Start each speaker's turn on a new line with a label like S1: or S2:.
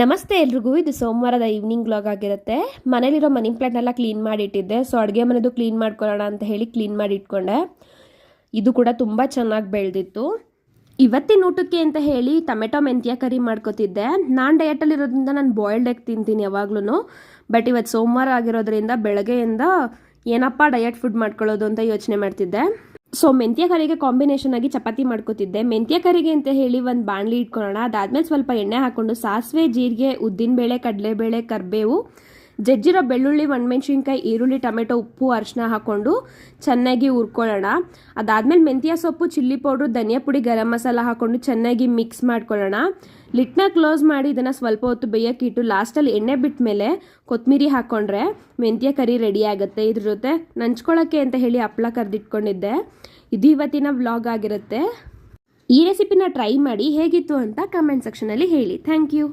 S1: ನಮಸ್ತೆ ಎಲ್ರಿಗೂ. ಇದು ಸೋಮವಾರದ ಈವ್ನಿಂಗ್ ವ್ಲಾಗ್ ಆಗಿರುತ್ತೆ. ಮನೇಲಿರೋ ಮನಿ ಪ್ಲಾಂಟ್ನೆಲ್ಲ ಕ್ಲೀನ್ ಮಾಡಿ ಇಟ್ಟಿದ್ದೆ. ಸೊ ಅಡುಗೆ ಮನೆದು ಕ್ಲೀನ್ ಮಾಡ್ಕೊಳ್ಳೋಣ ಅಂತ ಹೇಳಿ ಕ್ಲೀನ್ ಮಾಡಿ ಇಟ್ಕೊಂಡೆ. ಇದು ಕೂಡ ತುಂಬ ಚೆನ್ನಾಗಿ ಬೆಳೆದಿತ್ತು. ಇವತ್ತಿನ ಊಟಕ್ಕೆ ಅಂತ ಹೇಳಿ ಟೊಮೆಟೊ ಮೆಂತ್ಯ ಕರಿ ಮಾಡ್ಕೋತಿದ್ದೆ. ನಾನು ಡಯಟಲ್ಲಿರೋದ್ರಿಂದ ನಾನು ಬಾಯ್ಲ್ಡ್ ಎಗ್ ತಿಂತೀನಿ ಯಾವಾಗ್ಲೂ. ಬಟ್ ಇವತ್ತು ಸೋಮವಾರ ಆಗಿರೋದ್ರಿಂದ ಬೆಳಗ್ಗೆಯಿಂದ ಏನಪ್ಪ ಡಯಟ್ ಫುಡ್ ಮಾಡ್ಕೊಳ್ಳೋದು ಅಂತ ಯೋಚನೆ ಮಾಡ್ತಿದ್ದೆ. ಸೊ ಮೆಂತ್ಯ ಕರಿಗೆ ಕಾಂಬಿನೇಷನ್ ಆಗಿ ಚಪಾತಿ ಮಾಡ್ಕೋತಿದ್ದೆ. ಮೆಂತ್ಯ ಕರಿಗೆ ಅಂತ ಹೇಳಿ ಒಂದು ಬಾಣಲಿ ಇಟ್ಕೊಳ್ಳೋಣ. ಅದಾದ್ಮೇಲೆ ಸ್ವಲ್ಪ ಎಣ್ಣೆ ಹಾಕೊಂಡು ಸಾಸಿವೆ, ಜೀರಿಗೆ, ಉದ್ದಿನಬೇಳೆ, ಕಡಲೆಬೇಳೆ, ಕರಿಬೇವು, ಜಜ್ಜಿರೋ ಬೆಳ್ಳುಳ್ಳಿ, ಒಣಮೆಣಸಿನ್ಕಾಯಿ, ಈರುಳ್ಳಿ, ಟೊಮೆಟೊ, ಉಪ್ಪು, ಅರಿಶಿನ ಹಾಕೊಂಡು ಚೆನ್ನಾಗಿ ಹುರ್ಕೊಳ್ಳೋಣ. ಅದಾದ್ಮೇಲೆ ಮೆಂತ್ಯ ಸೊಪ್ಪು, ಚಿಲ್ಲಿ ಪೌಡ್ರು, ಧನಿಯಾ ಪುಡಿ, ಗರಂ ಮಸಾಲ ಹಾಕೊಂಡು ಚೆನ್ನಾಗಿ ಮಿಕ್ಸ್ ಮಾಡ್ಕೊಳ್ಳೋಣ. ಲಿಟ್ನ ಕ್ಲೋಸ್ ಮಾಡಿ ಇದನ್ನು ಸ್ವಲ್ಪ ಹೊತ್ತು ಬೇಯಕ್ಕಿಟ್ಟು ಲಾಸ್ಟಲ್ಲಿ ಎಣ್ಣೆ ಬಿಟ್ಟ ಮೇಲೆ ಕೊತ್ತಂಬರಿ ಹಾಕ್ಕೊಂಡ್ರೆ ಮೆಂತ್ಯ ಕರಿ ರೆಡಿ ಆಗುತ್ತೆ. ಇದ್ರ ಜೊತೆ ನಂಚ್ಕೊಳ್ಳೋಕ್ಕೆ ಅಂತ ಹೇಳಿ ಹಪ್ಪಳ ಕರೆದಿಟ್ಕೊಂಡಿದ್ದೆ. ಇದು ಇವತ್ತಿನ ವ್ಲಾಗ್ ಆಗಿರುತ್ತೆ. ಈ ರೆಸಿಪಿನ ಟ್ರೈ ಮಾಡಿ ಹೇಗಿತ್ತು ಅಂತ ಕಮೆಂಟ್ ಸೆಕ್ಷನಲ್ಲಿ ಹೇಳಿ. Thank you.